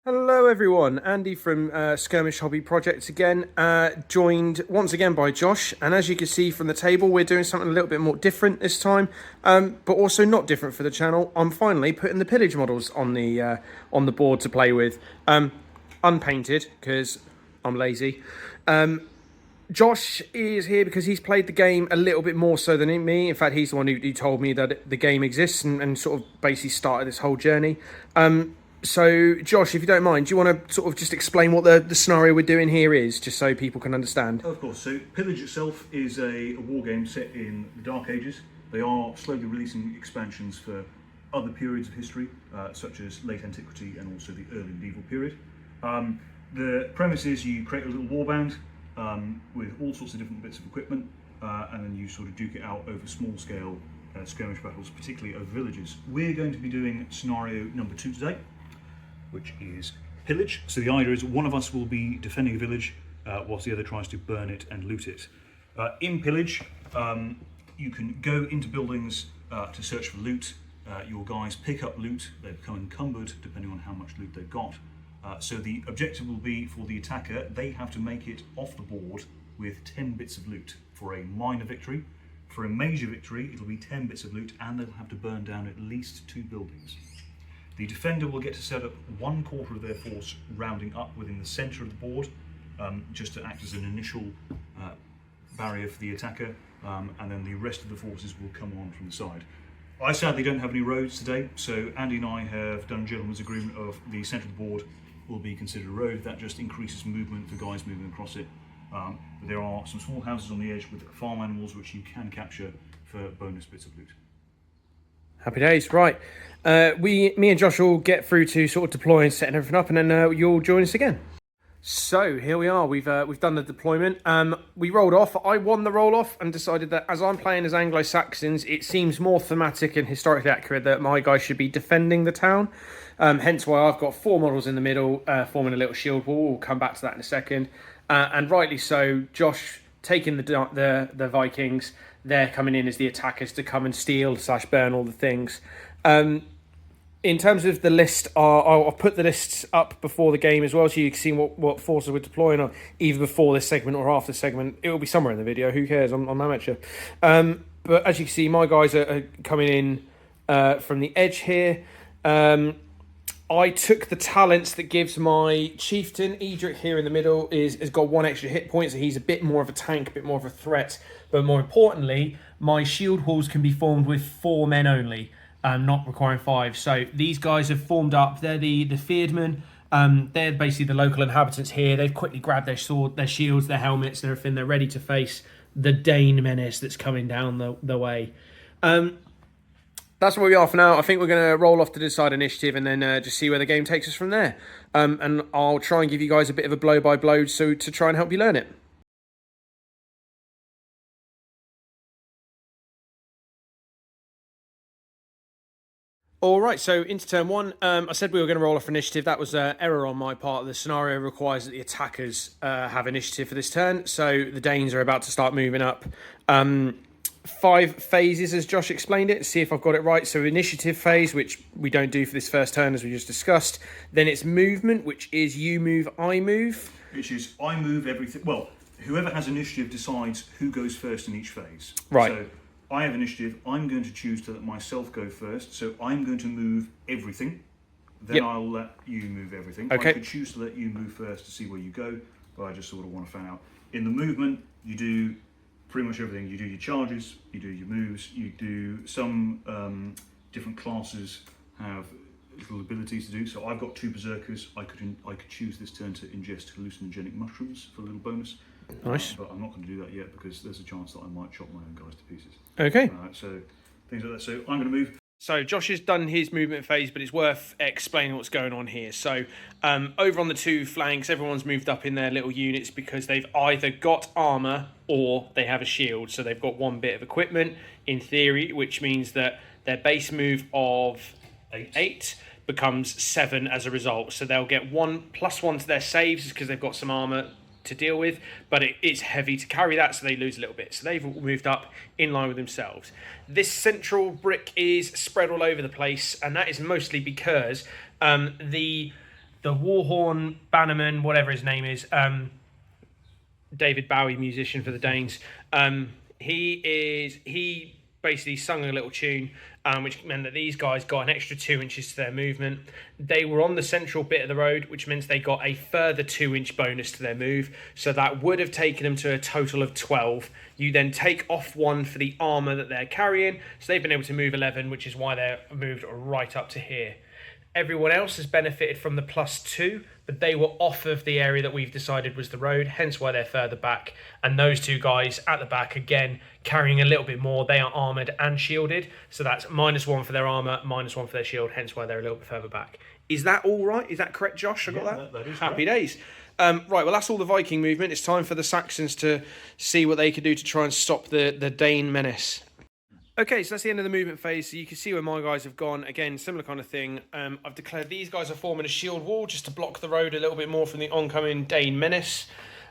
Hello everyone, Andy from Skirmish Hobby Projects again, joined once again by Josh, and as you can see from the table we're doing something a little bit more different this time, but also not different for the channel. I'm finally putting the pillage models on the board to play with, unpainted because I'm lazy. Josh is here because he's played the game a little bit more so than me. In fact, he's the one who told me that the game exists and sort of basically started this whole journey. So, Josh, if you don't mind, do you want to sort of just explain what the scenario we're doing here is, just so people can understand? Of course. So, Pillage itself is a war game set in the Dark Ages. They are slowly releasing expansions for other periods of history, such as late antiquity and also the early medieval period. The premise is you create a little warband with all sorts of different bits of equipment, and then you sort of duke it out over small-scale skirmish battles, particularly over villages. We're going to be doing scenario number 2 today, which is pillage. So the idea is one of us will be defending a village whilst the other tries to burn it and loot it. In pillage, you can go into buildings to search for loot. Your guys pick up loot, they become encumbered depending on how much loot they've got. So the objective will be for the attacker, they have to make it off the board with 10 bits of loot for a minor victory. For a major victory, it'll be 10 bits of loot and they'll have to burn down at least 2 buildings. The defender will get to set up 1/4 of their force rounding up within the centre of the board, just to act as an initial barrier for the attacker, and then the rest of the forces will come on from the side. I sadly don't have any roads today, so Andy and I have done a gentleman's agreement of the centre of the board will be considered a road. That just increases movement for guys moving across it. But there are some small houses on the edge with farm animals which you can capture for bonus bits of loot. Happy days, right. Me and Josh will get through to sort of deploy and setting everything up, and then you'll join us again. So here we are. We've done the deployment. We rolled off. I won the roll off and decided that as I'm playing as Anglo-Saxons, it seems more thematic and historically accurate that my guys should be defending the town. Hence why I've got 4 models in the middle, forming a little shield wall. We'll come back to that in a second. And rightly so, Josh taking the Vikings. They're coming in as the attackers to come and steal / burn all the things. In terms of the list, I'll put the lists up before the game as well, so you can see what forces we're deploying, or either before this segment or after the segment. It will be somewhere in the video. Who cares? I'm amateur. But as you can see, my guys are coming in from the edge here. I took the talents that gives my chieftain, Eadric, here in the middle, has got 1 extra hit point, so he's a bit more of a tank, a bit more of a threat. But more importantly, my shield walls can be formed with 4 men only, not requiring 5. So these guys have formed up. They're the Fyrdmen. They're basically the local inhabitants here. They've quickly grabbed their sword, their shields, their helmets and everything. They're ready to face the Dane menace that's coming down the way. That's where we are for now. I think we're going to roll off to decide initiative and then just see where the game takes us from there. And I'll try and give you guys a bit of a blow-by-blow to try and help you learn it. All right, so into turn 1. I said we were going to roll off initiative. That was an error on my part. The scenario requires that the attackers have initiative for this turn. So the Danes are about to start moving up. 5 phases, as Josh explained it. See if I've got it right. So initiative phase, which we don't do for this first turn, as we just discussed. Then it's movement, which is you move, I move. Which is I move everything. Well, whoever has initiative decides who goes first in each phase. Right. So I have initiative. I'm going to choose to let myself go first. So I'm going to move everything. Then I'll let you move everything. Okay. I could choose to let you move first to see where you go, but I just sort of want to fan out. In the movement, you do pretty much everything. You do your charges, you do your moves, you do some different classes have little abilities to do. So I've got 2 berserkers. I could choose this turn to ingest hallucinogenic mushrooms for a little bonus. Nice. But I'm not going to do that yet because there's a chance that I might chop my own guys to pieces. Okay. So things like that. So I'm going to move. So Josh has done his movement phase, but it's worth explaining what's going on here. So over on the 2 flanks, everyone's moved up in their little units because they've either got armour or they have a shield. So they've got 1 bit of equipment, in theory, which means that their base move of 8 becomes 7 as a result. So they'll get 1+1 to their saves because they've got some armour to deal with, but it's heavy to carry that, so they lose a little bit. So they've all moved up in line with themselves. This central brick is spread all over the place, and that is mostly because the the Warhorn Bannerman, whatever his name is, David Bowie, musician for the Danes. He basically sung a little tune, which meant that these guys got an extra 2 inches to their movement. They were on the central bit of the road, which means they got a further 2-inch bonus to their move. So that would have taken them to a total of 12. You then take off 1 for the armor that they're carrying. So they've been able to move 11, which is why they're moved right up to here. Everyone else has benefited from the +2, but they were off of the area that we've decided was the road, hence why they're further back. And those 2 guys at the back, again, carrying a little bit more. They are armoured and shielded, so that's -1 for their armour, -1 for their shield, hence why they're a little bit further back. Is that all right? Is that correct, Josh? I got that? That is Happy correct. days. Right, well, that's all the Viking movement. It's time for the Saxons to see what they could do to try and stop the Dane menace. Okay, so that's the end of the movement phase. So you can see where my guys have gone. Again, similar kind of thing. I've declared these guys are forming a shield wall just to block the road a little bit more from the oncoming Dane menace.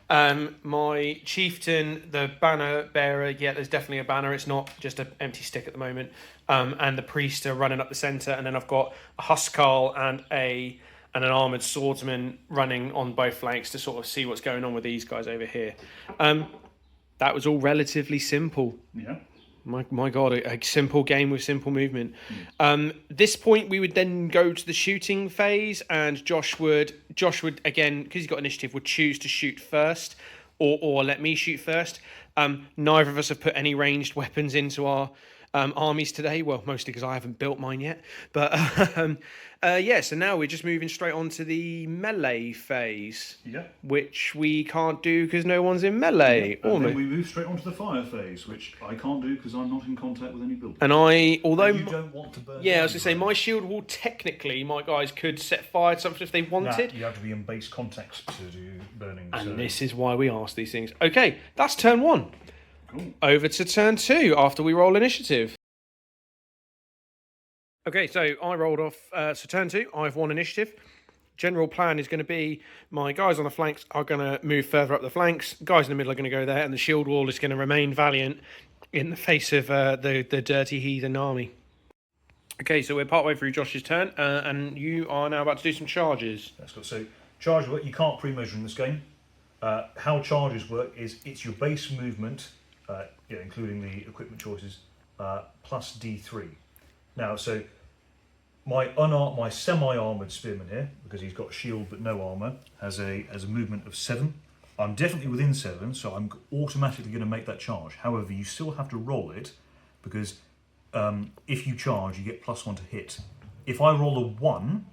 My chieftain, the banner bearer, yeah, there's definitely a banner. It's not just an empty stick at the moment. And the priest are running up the centre. And then I've got a huscarl and an armoured swordsman running on both flanks to sort of see what's going on with these guys over here. That was all relatively simple. Yeah. My God, a simple game with simple movement. This point, we would then go to the shooting phase, and Josh would again, because he's got initiative, would choose to shoot first, or let me shoot first. Neither of us have put any ranged weapons into our armies today. Well, mostly because I haven't built mine yet. But yeah, so now we're just moving straight on to the melee phase. Yeah. Which we can't do because no one's in melee. And then we move straight on to the fire phase, which I can't do because I'm not in contact with any buildings. And although you don't want to burn. yeah, I was going to say, my shield wall, technically, my guys could set fire to something if they wanted. You have to be in base contact to do burning. And this is why we ask these things. Okay, that's turn 1. Cool. Over to turn 2 after we roll initiative. Okay, so I rolled off. So turn 2, I've won initiative. General plan is going to be my guys on the flanks are going to move further up the flanks. Guys in the middle are going to go there, and the shield wall is going to remain valiant in the face of the dirty heathen army. Okay, so we're partway through Josh's turn, and you are now about to do some charges. That's good. So charge work, you can't pre-measure in this game. How charges work is it's your base movement, including the equipment choices, plus D3. Now, so my semi-armoured spearman here, because he's got a shield but no armour, has a movement of 7. I'm definitely within 7, so I'm automatically going to make that charge. However, you still have to roll it, because if you charge, you get +1 to hit. If I roll a 1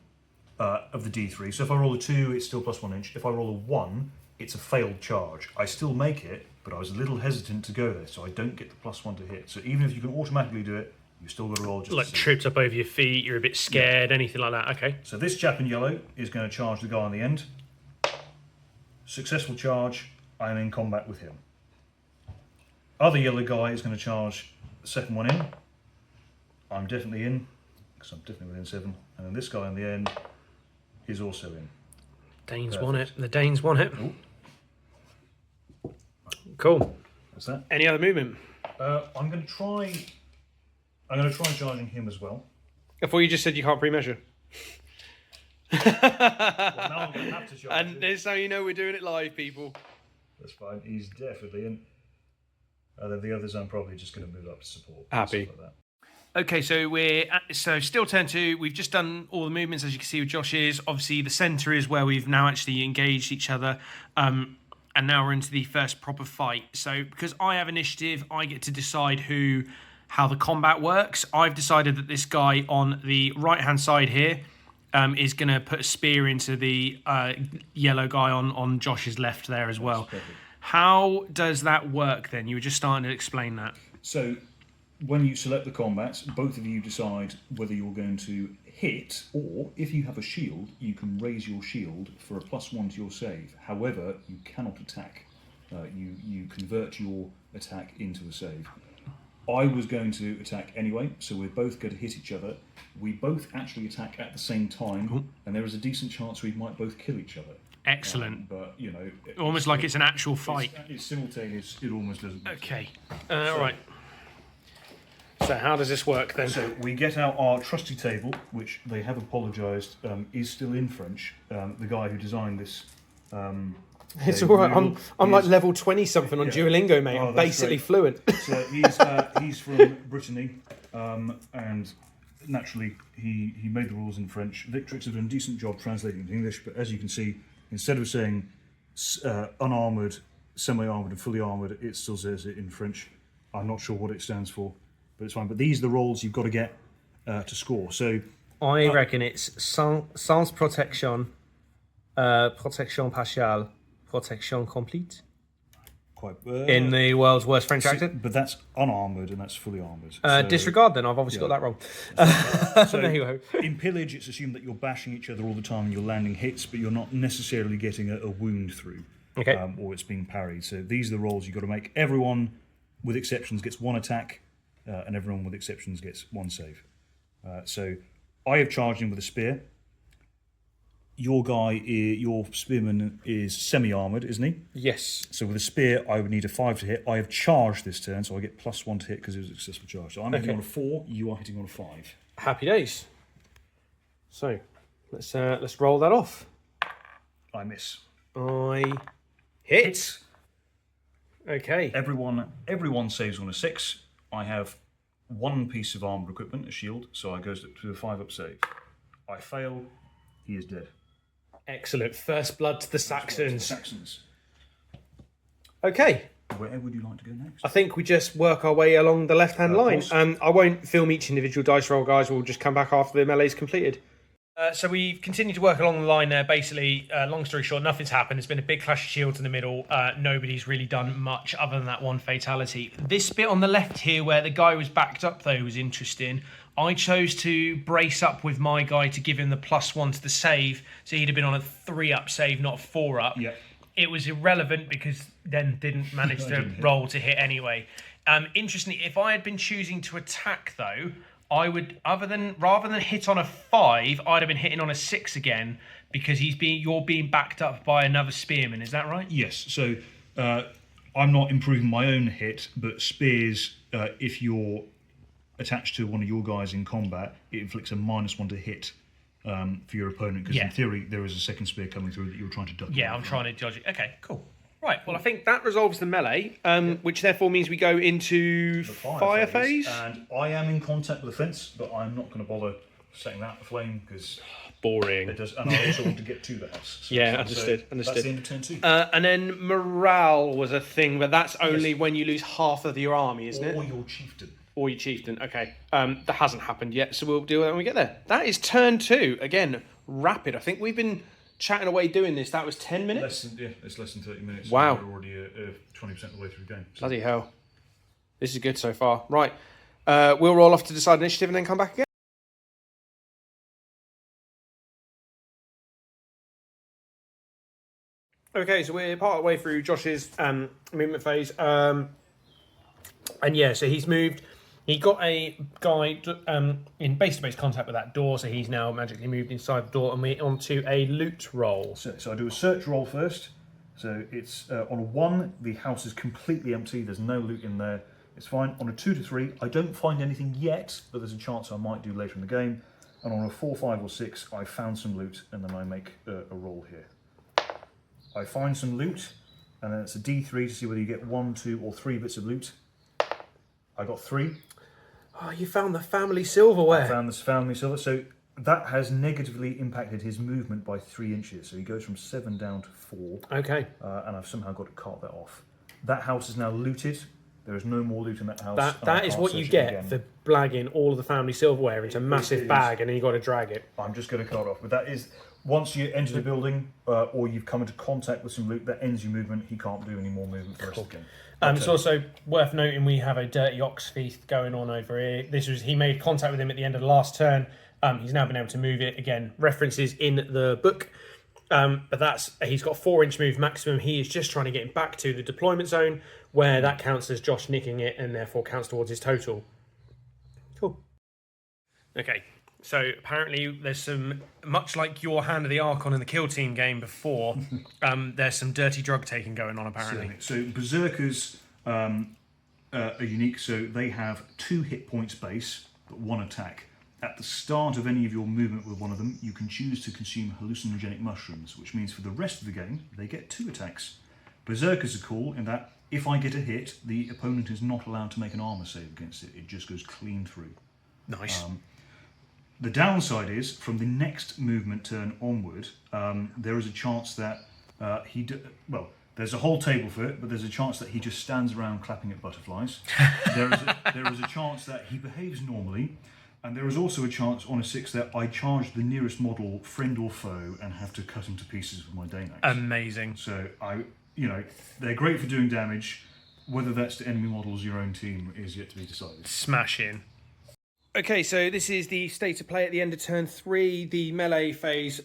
of the D3, so if I roll a 2, it's still +1 inch. If I roll a 1, it's a failed charge. I still make it, but I was a little hesitant to go there, so I don't get the +1 to hit. So even if you can automatically do it, you still got to roll just like to see. tripped up over your feet, you're a bit scared, anything like that. Okay. So this chap in yellow is going to charge the guy on the end. Successful charge, I am in combat with him. Other yellow guy is going to charge the second one in. I'm definitely in, because I'm definitely within 7. And then this guy on the end is also in. Danes won it. The Danes won it. Ooh. Cool. What's that? Any other movement? I'm going to try charging him as well. I thought you just said you can't pre-measure. Well, now I'm going to have to charge And him. this is how you know we're doing it live, people. That's fine. He's definitely in. Then the others, I'm probably just going to move up to support. Happy. Stuff like that. Okay, so still turn 2. We've just done all the movements, as you can see with Josh's. Obviously, the centre is where we've now actually engaged each other. And now we're into the first proper fight. So because I have initiative, I get to decide how the combat works. I've decided that this guy on the right-hand side here is going to put a spear into the yellow guy on Josh's left there as well. Perfect. How does that work then? You were just starting to explain that. So when you select the combats, both of you decide whether you're going to hit, or if you have a shield, you can raise your shield for a +1 to your save. However, you cannot attack. You convert your attack into a save. I was going to attack anyway, so we're both going to hit each other. We both actually attack at the same time, and there is a decent chance we might both kill each other. Excellent. But, you know... Almost like it's an actual fight. It's simultaneous, it almost doesn't... Okay. All right. So how does this work then? So we get out our trusty table, which they have apologised is still in French. The guy who designed this. It's all right. I'm like level 20 something on Duolingo, mate. Oh, I'm basically great. fluent. So he's from Brittany, and naturally he made the rules in French. Victrix have done a decent job translating into English, but as you can see, instead of saying unarmoured, semi-armoured, and fully armoured, it still says it in French. I'm not sure what it stands for, but it's fine. But these are the rolls you've got to get to score. So I reckon it's sans protection, protection partiale, protection complete. quite In the world's worst French accent. but that's unarmoured and that's fully armoured. Disregard then. I've obviously got that wrong. So there you go. in Pillage, it's assumed that you're bashing each other all the time and you're landing hits, but you're not necessarily getting a wound through. Okay. Or it's being parried. So these are the rolls you've got to make. Everyone, with exceptions, gets one attack, and everyone with exceptions gets one save. So I have charged him with a spear. Your spearman is semi-armoured, isn't he? Yes. So with a spear, I would need a 5 to hit. I have charged this turn, so I get +1 to hit because it was a successful charge. So I'm hitting on a 4, you are hitting on a 5. Happy days. So let's roll that off. I miss. I hit. Okay. Everyone saves on a 6. I have one piece of armoured equipment, a shield, so I goes to a 5-up save. I fail, he is dead. Excellent. First blood to the Saxons. Saxons. Okay. Where would you like to go next? I think we just work our way along the left-hand line. I won't film each individual dice roll, guys. We'll just come back after the melee's completed. So we've continued to work along the line there. Basically, long story short, nothing's happened. There's been a big clash of shields in the middle. Nobody's really done much other than that one fatality. This bit on the left here where the guy was backed up, though, was interesting. I chose to brace up with my guy to give him the +1 to the save, so he'd have been on a 3-up save, not a 4-up. Yeah. It was irrelevant because then didn't manage to roll to hit anyway. Interestingly, if I had been choosing to attack, though, I would, rather than hit on a 5, I'd have been hitting on a 6 again because you're being backed up by another spearman. Is that right? Yes. So I'm not improving my own hit, but spears, if you're attached to one of your guys in combat, it inflicts a -1 to hit for your opponent because in theory there is a second spear coming through that you're trying to duck. Yeah, I'm trying to dodge it. Okay, cool. Right, well, I think that resolves the melee, which therefore means we go into the fire phase. And I am in contact with the fence, but I'm not going to bother setting that aflame because boring. It does, and I also want to get to the house. So understood. That's the end of turn 2. And then morale was a thing, but that's only when you lose half of your army, isn't it? Or your chieftain. Or your chieftain. Okay, that hasn't happened yet, so we'll deal with that when we get there. That is turn 2. Again, rapid. I think we've been chatting away doing this. That was 10 minutes? It's less than 30 minutes. Wow. We're already 20% of the way through the game. So. Bloody hell. This is good so far. Right. We'll roll off to decide initiative and then come back again. Okay, so we're part of the way through Josh's movement phase. And yeah, so he's moved. He got a guy in base-to-base contact with that door, so he's now magically moved inside the door, and we're on to a loot roll. So I do a search roll first. So it's on a 1, the house is completely empty. There's no loot in there. It's fine. On a 2 to 3, I don't find anything yet, but there's a chance I might do later in the game. And on a 4, 5, or 6, I found some loot, and then I make a roll here. I find some loot, and then it's a D3 to see whether you get 1, 2, or 3 bits of loot. I got 3. Oh, you found the family silverware. I found this family silver. So that has negatively impacted his movement by 3 inches. So he goes from 7 down to 4. Okay. And I've somehow got to cart that off. That house is now looted. There is no more loot in that house. That is what you get for blagging all of the family silverware into a massive bag, and then you've got to drag it. I'm just going to cart off. But that is, once you enter the building or you've come into contact with some loot, that ends your movement. He can't do any more movement for the rest of the game. It's also worth noting we have a dirty ox feast going on over here. He made contact with him at the end of the last turn. He's now been able to move it again. References in the book, but he's got 4-inch move maximum. He is just trying to get him back to the deployment zone, where that counts as Josh nicking it and therefore counts towards his total. Cool. Okay. So apparently there's some, much like your Hand of the Archon in the Kill Team game before, there's some dirty drug taking going on apparently. So Berserkers are unique, so they have 2 hit points base, but 1 attack. At the start of any of your movement with one of them, you can choose to consume hallucinogenic mushrooms, which means for the rest of the game, they get 2 attacks. Berserkers are cool in that if I get a hit, the opponent is not allowed to make an armor save against it. It just goes clean through. Nice. The downside is, from the next movement turn onward, there is a chance that there's a whole table for it, but there's a chance that he just stands around clapping at butterflies. there is a chance that he behaves normally, and there is also a chance on a 6 that I charge the nearest model, friend or foe, and have to cut him to pieces with my Dane axe. Amazing. So they're great for doing damage. Whether that's to enemy models, your own team, is yet to be decided. Smash in. Okay, so this is the state of play at the end of turn 3, the melee phase.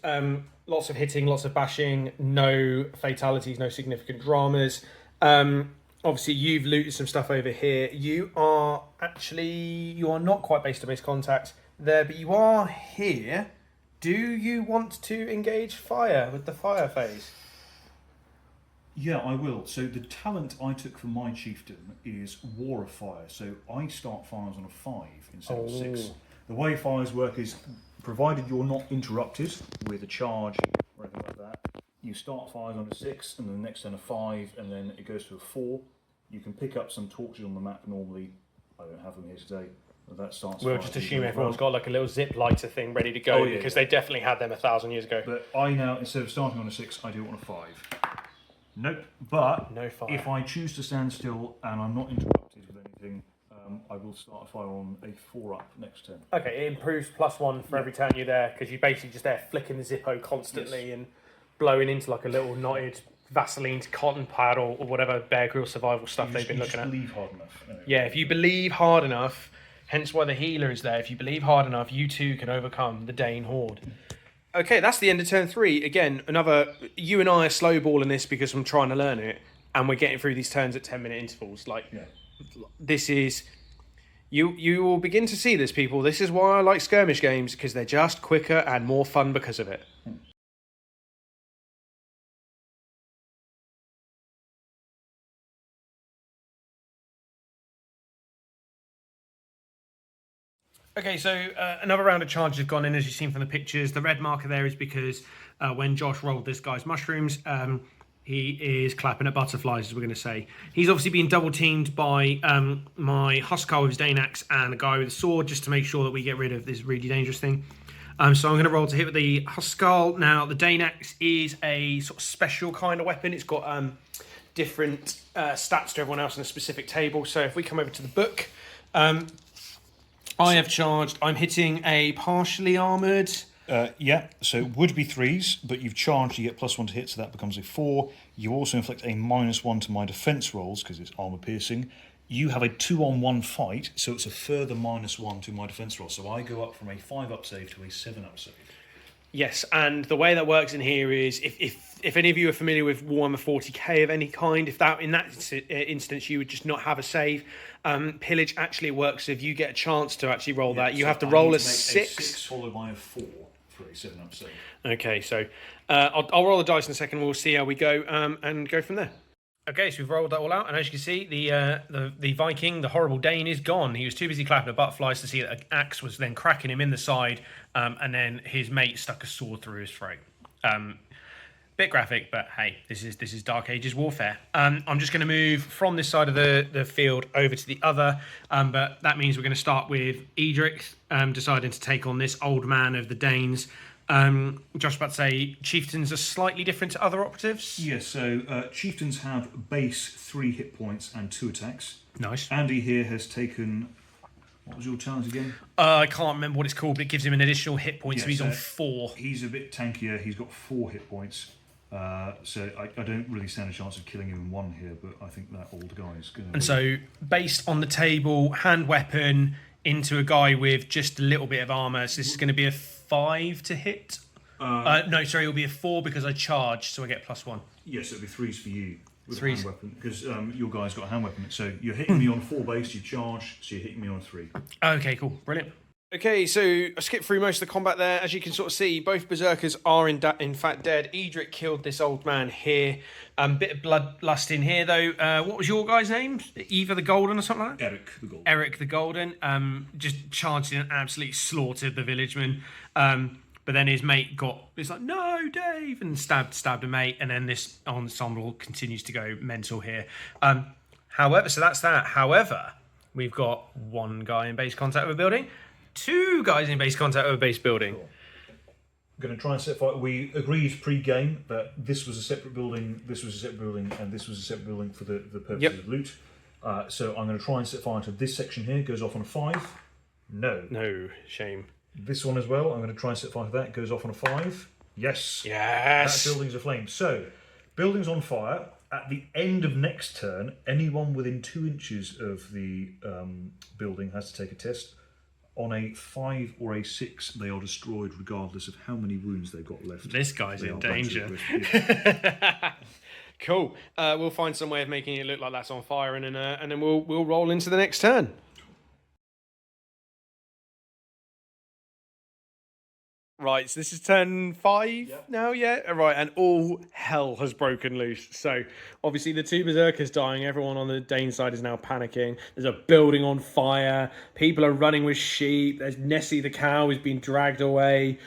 Lots of hitting, lots of bashing, no fatalities, no significant dramas. Obviously, you've looted some stuff over here. You are not quite base-to-base contact there, but you are here. Do you want to engage fire with the fire phase? Yeah, I will. So the talent I took from my chieftain is War of Fire. So I start fires on a 5 instead of 6. The way fires work is, provided you're not interrupted with a charge or anything like that, you start fires on a 6, and then the next turn a 5, and then it goes to a 4. You can pick up some torches on the map normally. I don't have them here today. That starts. We'll just assume everyone's got like a little zip lighter thing ready to go, because they definitely had them 1,000 years ago. But I now, instead of starting on a 6, I do it on a 5. Nope, but no fire. If I choose to stand still and I'm not interrupted with anything, I will start a fire on a 4 up next turn. Okay, it improves +1 for every turn you're there, because you're basically just there flicking the Zippo constantly and blowing into like a little knotted Vaseline cotton pad or whatever Bear Grylls survival stuff they've been looking at. Believe hard enough. Anyway. Yeah, if you believe hard enough, hence why the healer is there. If you believe hard enough, you too can overcome the Dane horde. Okay, that's the end of turn 3. Again, you and I are slowballing this because I'm trying to learn it, and we're getting through these turns at 10-minute intervals. This is... You will begin to see this, people. This is why I like skirmish games, because they're just quicker and more fun because of it. Okay, so another round of charges have gone in, as you've seen from the pictures. The red marker there is because when Josh rolled this guy's mushrooms, he is clapping at butterflies, as we're going to say. He's obviously been double-teamed by my Huskar with his Dane axe and a guy with a sword, just to make sure that we get rid of this really dangerous thing. So I'm going to roll to hit with the Huskar. Now, the Dane axe is a sort of special kind of weapon. It's got different stats to everyone else on a specific table. So if we come over to the book... I have charged. I'm hitting a partially armoured. Yeah, so it would be 3s, but you've charged, you get +1 to hit, so that becomes a 4. You also inflict a -1 to my defence rolls, because it's armour piercing. You have a 2-on-1 fight, so it's a further -1 to my defence roll. So I go up from a 5-up save to a 7-up save. Yes, and the way that works in here is, if any of you are familiar with Warhammer 40k of any kind, in that instance you would just not have a save. Pillage actually works if you get a chance to actually roll that. You have to roll a 6. A 6 followed by a 4 for a 7-up save. Okay, so I'll roll the dice in a second. We'll see how we go and go from there. Okay, so we've rolled that all out, and as you can see, the Viking, the horrible Dane, is gone. He was too busy clapping at butterflies to see that an axe was then cracking him in the side, and then his mate stuck a sword through his throat. Bit graphic, but hey, this is Dark Ages warfare. I'm just going to move from this side of the field over to the other, but that means we're going to start with Eadric deciding to take on this old man of the Danes. Just about to say, chieftains are slightly different to other operatives. Yes, so chieftains have base 3 hit points and 2 attacks. Nice. Andy here has taken... What was your challenge again? I can't remember what it's called, but it gives him an additional hit point, so he's on 4. He's a bit tankier. He's got 4 hit points. So I don't really stand a chance of killing him in 1 here, but I think that old guy is going to... And so, based on the table, hand weapon into a guy with just a little bit of armour, so this is going to be a 5 to hit? No, sorry, it'll be a 4 because I charged, so I get +1. Yes, it'll be 3s for you with 3s. a hand weapon, because your guy's got a hand weapon. So you're hitting me on 4 base, you charge, so you're hitting me on 3. Okay, cool, brilliant. Okay, so I skipped through most of the combat there. As you can sort of see, both berserkers are in fact dead. Eadric killed this old man here. Bit of bloodlust in here though. What was your guy's name? Eva the Golden or something like that? Erik the Golden. Erik the Golden. Just charged in and absolutely slaughtered the villageman. But then his mate it's like, no, Dave, and stabbed a mate, and then this ensemble continues to go mental here. However, so that's that. However, we've got one guy in base contact with a building. Two guys in base contact with a base building. Cool. I'm going to try and set fire. We agreed pre-game that this was a separate building, this was a separate building, and this was a separate building for the purposes of loot. So I'm going to try and set fire to this section here. Goes off on a 5. No, shame. This one as well. I'm going to try and set fire to that. Goes off on a 5. Yes. Yes. That building's aflame. So building's on fire. At the end of next turn, anyone within 2 inches of the building has to take a test. On a 5 or a 6, they are destroyed regardless of how many wounds they've got left. This guy's in danger. Yeah. Cool. We'll find some way of making it look like that's on fire, and then we'll roll into the next turn. Right, so this is turn 5 now, yeah? Right, and all hell has broken loose. So, obviously, the 2 berserkers dying. Everyone on the Dane side is now panicking. There's a building on fire. People are running with sheep. There's Nessie the cow who's been dragged away.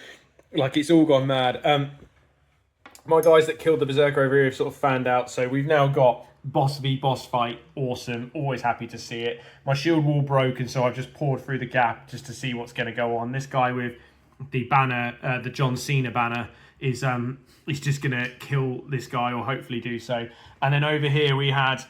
Like, it's all gone mad. My guys that killed the berserker over here have sort of fanned out. So, we've now got boss v boss fight. Awesome. Always happy to see it. My shield wall broke, and so I've just poured through the gap just to see what's going to go on. This guy with the banner, the John Cena banner, is just gonna kill this guy, or hopefully do so. And then over here we had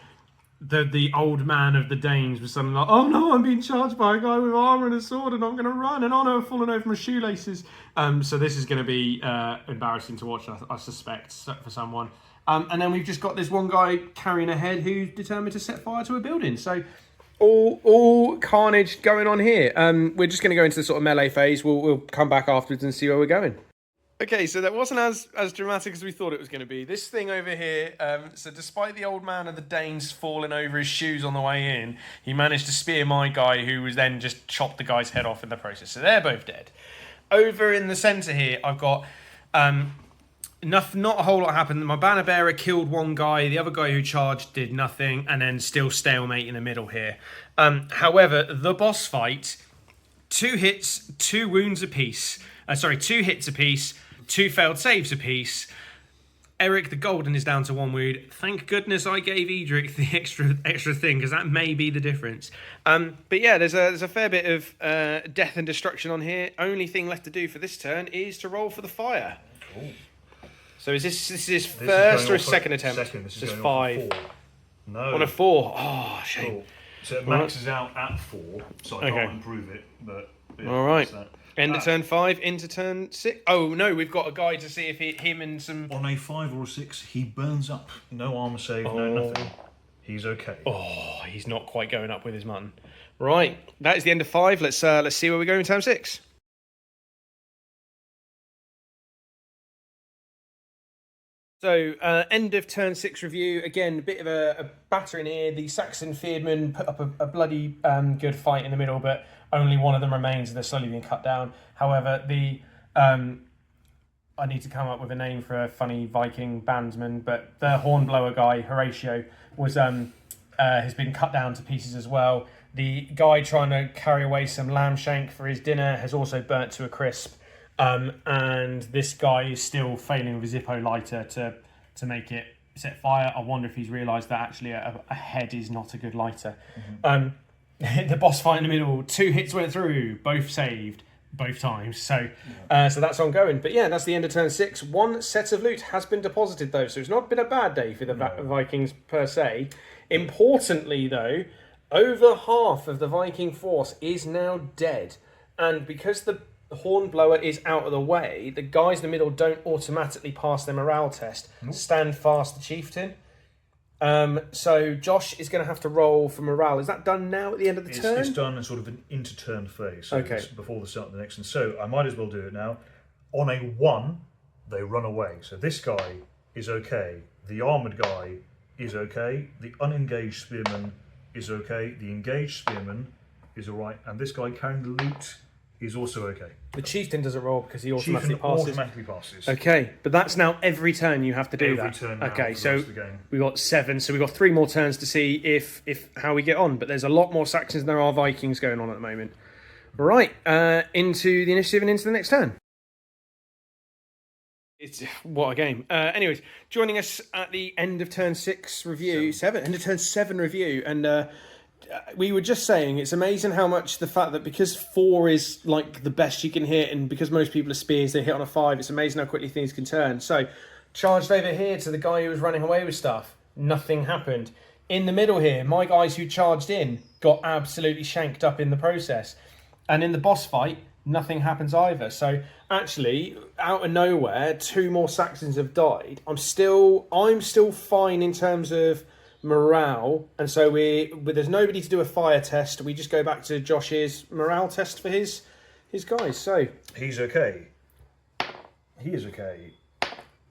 the old man of the Danes was something like, oh no, I'm being charged by a guy with armor and a sword, and I'm gonna run, and oh no, I've fallen over my shoelaces. So this is gonna be embarrassing to watch, I suspect, for someone. And then we've just got this one guy carrying a head who's determined to set fire to a building. So all carnage going on here. We're just going to go into the sort of melee phase. We'll come back afterwards and see where we're going. Okay, so that wasn't as dramatic as we thought it was going to be. This thing over here, so despite the old man of the Danes falling over his shoes on the way in, he managed to spear my guy, who was then just chopped the guy's head off in the process. So they're both dead. Over in the centre here, I've got not a whole lot happened. My banner bearer killed one guy. The other guy who charged did nothing, and then still stalemate in the middle here. However, the boss fight, 2 hits, 2 wounds apiece. 2 hits apiece, 2 failed saves apiece. Erik the Golden is down to 1 wound. Thank goodness I gave Eadric the extra thing, because that may be the difference. But yeah, there's a fair bit of death and destruction on here. Only thing left to do for this turn is to roll for the fire. Cool. So is this first or a second attempt? Second. This is 5. No. On a 4. Oh, shame. Cool. So it maxes out at 4, so I can't improve it. But yeah, all right. End of turn 5, into turn 6. Oh no, we've got a guy to see if him and some. On a 5 or a 6, he burns up. No armor save, no nothing. He's okay. Oh, he's not quite going up with his mutton. Right, that is the end of 5. Let's see where we go in turn 6. So, end of turn 6 review. Again, a bit of a battering here. The Saxon Fyrdmen put up a bloody good fight in the middle, but only one of them remains, and they're slowly being cut down. However, I need to come up with a name for a funny Viking bandsman, but the hornblower guy, Horatio, has been cut down to pieces as well. The guy trying to carry away some lamb shank for his dinner has also burnt to a crisp. And this guy is still failing with a Zippo lighter to make it set fire. I wonder if he's realised that actually a head is not a good lighter. Mm-hmm. The boss fight in the middle, 2 hits went through, both saved, both times. So that's ongoing. But yeah, that's the end of turn 6. 1 set of loot has been deposited though, so it's not been a bad day for the Vikings per se. Importantly though, over half of the Viking force is now dead. And because the hornblower is out of the way, the guys in the middle don't automatically pass their morale test. Nope. Stand fast, the chieftain. So Josh is going to have to roll for morale. Is that done now at the end of the turn? It's done in sort of an inter-turn phase. So okay. It's before the start of the next one. So I might as well do it now. On a 1, they run away. So this guy is okay. The armoured guy is okay. The unengaged spearman is okay. The engaged spearman is alright. And this guy carrying the loot is also okay. The chieftain doesn't roll because he automatically Chieftain passes. automatically passes. Okay, but that's now every turn you have to do Every that. turn now Okay, for the so rest of the game. we've got 7, so we've got 3 more turns to see if how we get on. But there's a lot more Saxons than there are Vikings going on at the moment. Right, into the initiative and into the next turn. It's what a game. Anyways, joining us at the end of turn 6 review, 7 end of turn 7 review, and we were just saying it's amazing how much the fact that because 4 is like the best you can hit, and because most people are spears, they hit on a 5. It's amazing how quickly things can turn. So, charged over here to the guy who was running away with stuff. Nothing happened. In the middle here, my guys who charged in got absolutely shanked up in the process, and in the boss fight, nothing happens either. So actually, out of nowhere, 2 more Saxons have died. I'm still fine in terms of morale, and so there's nobody to do a fire test. We just go back to Josh's morale test for his guys. So he's okay. He is okay.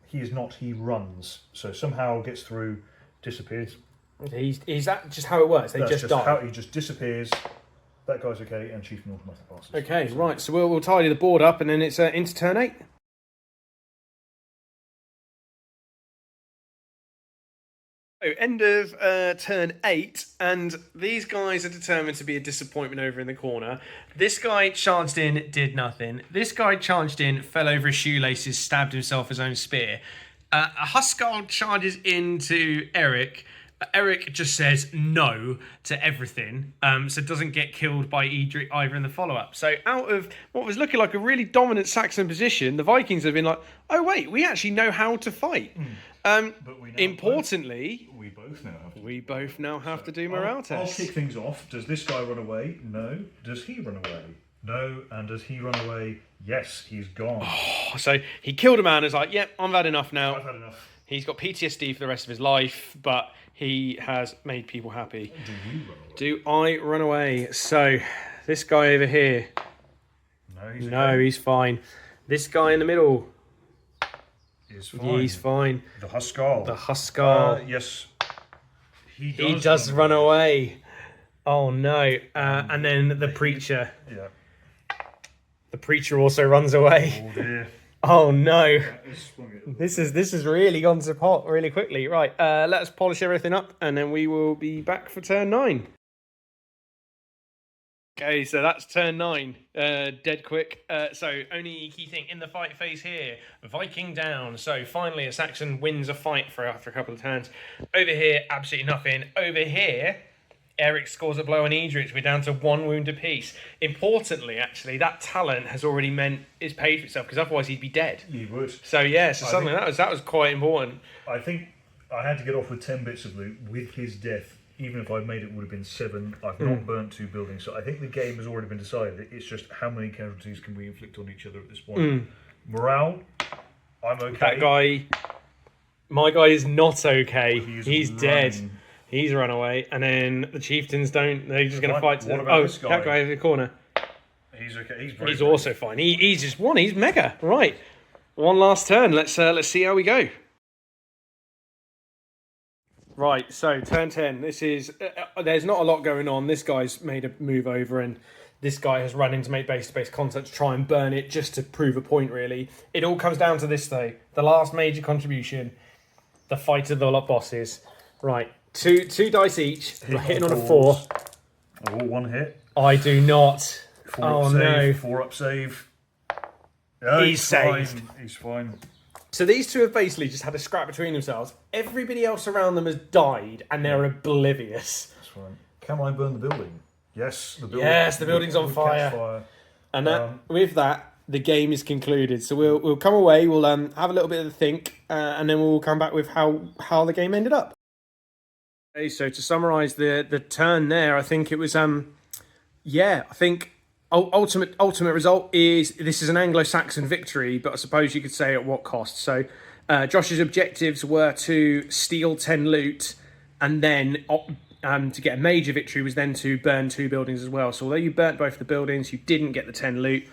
He is not. He runs. So somehow gets through, disappears. Is that just how it works? They just die. How he just disappears. That guy's okay, and chieftain automatically passes. Okay, right. So we'll tidy the board up, and then it's into turn 8. So, end of turn 8, and these guys are determined to be a disappointment over in the corner. This guy charged in, did nothing. This guy charged in, fell over his shoelaces, stabbed himself with his own spear. A Huskarl charges into Erik. Erik just says no to everything, so doesn't get killed by Eadric either in the follow-up. So out of what was looking like a really dominant Saxon position, the Vikings have been like, oh wait, we actually know how to fight. But importantly, we both now have to do morale tests. I'll kick things off. Does this guy run away? No. Does he run away? No. And does he run away? Yes, he's gone. So he killed a man and was like, yep, I've had enough now. I've had enough. He's got PTSD for the rest of his life, but he has made people happy. Do you run away? Do I run away? So, this guy over here. No, he's fine. This guy in the middle. Is fine. He's fine. The Huskarl. Yes. He does run away. Oh no. And then the preacher. Yeah. The preacher also runs away. Oh dear. Oh no. This This has really gone to pot really quickly. Right, let's polish everything up and then we will be back for turn 9. Okay, so that's turn 9. Dead quick. So only key thing in the fight phase here. Viking down. So finally a Saxon wins a fight after a couple of turns. Over here, absolutely nothing. Over here, Erik scores a blow on Eadric. We're down to 1 wound apiece. Importantly, actually, that talent has already is paid for itself because otherwise he'd be dead. He would. So yeah, so suddenly that was quite important. I think I had to get off with 10 bits of loot with his death. Even if I'd made it, would have been 7. I've not burnt 2 buildings, so I think the game has already been decided. It's just how many casualties can we inflict on each other at this point. Morale, I'm okay. That guy, my guy is not okay. He's dead. running. He's run away, and then the chieftains don't. They're just going to fight. What about this guy? That guy in the corner. He's okay. He's Also fine. He's just won. He's mega. Right. One last turn. Let's see how we go. Right. So turn 10. This is. There's not a lot going on. This guy's made a move over, and this guy has run in to make base-to-base contact to try and burn it, just to prove a point. Really, it all comes down to this though. The last major contribution, the fight of the lot bosses. Right. Two dice each. Hitting on a 4. Oh, 1 hit. I do not. 4 Oh up save, no. 4 up save. Oh, He's saved. Fine. He's fine. So these two have basically just had a scrap between themselves. Everybody else around them has died, and they're oblivious. That's fine. Can I burn the building? Yes, the building. Yes, the building's on fire. And with that, the game is concluded. So we'll come away. We'll have a little bit of a think, and then we'll come back with how the game ended up. Okay, so to summarise the turn there, I think it was I think ultimate result is this is an Anglo-Saxon victory, but I suppose you could say at what cost. So Josh's objectives were to steal 10 loot, and then to get a major victory was then to burn 2 buildings as well. So although you burnt both the buildings, you didn't get the 10 loot.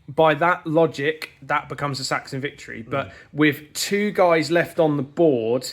By that logic, that becomes a Saxon victory. But with 2 guys left on the board,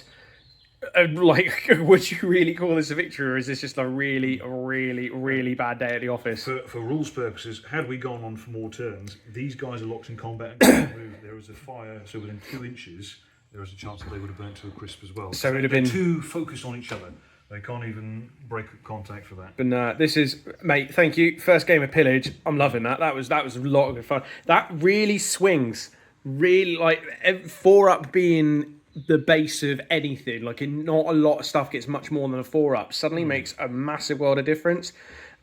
Like, would you really call this a victory, or is this just a really, really, really bad day at the office? For rules purposes, had we gone on for more turns, these guys are locked in combat and can't move. There is a fire, so within 2 inches, there is a chance that they would have burnt to a crisp as well. So it would have been too focused on each other. They can't even break contact for that. But no, this is, mate, thank you. First game of Pillage. I'm loving that. That was a lot of good fun. That really swings. Really, like, 4-up being the base of anything. Like, not a lot of stuff gets much more than a 4-up. Suddenly makes a massive world of difference.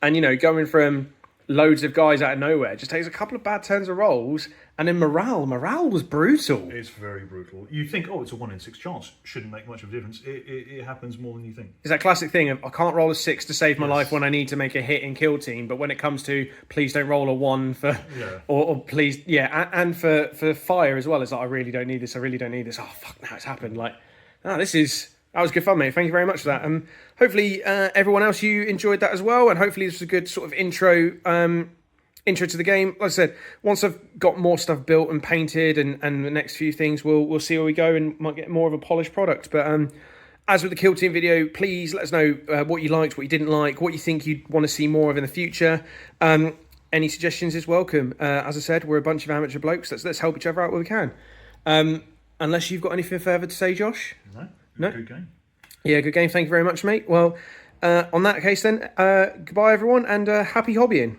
And, you know, going from loads of guys out of nowhere just takes a couple of bad turns of rolls. And then morale was brutal. It's very brutal. You think, oh, it's a 1 in 6 chance. Shouldn't make much of a difference. It happens more than you think. It's that classic thing of I can't roll a 6 to save my life when I need to make a hit in kill team, but when it comes to please don't roll a 1 for, or please, and for fire as well. It's like I really don't need this. Oh fuck, now it's happened. Like, that was good fun, mate. Thank you very much for that. Hopefully everyone else, you enjoyed that as well, and hopefully this was a good sort of intro to the game. Like I said, once I've got more stuff built and painted and the next few things, we'll see where we go and might get more of a polished product. But as with the kill team video, please let us know what you liked, what you didn't like, what you think you'd want to see more of in the future. Any suggestions is welcome. As I said, we're a bunch of amateur blokes. Let's help each other out where we can. Unless you've got anything further to say, Josh? No? Good game. Yeah, good game. Thank you very much, mate. Well, on that case then, goodbye everyone, and happy hobbying.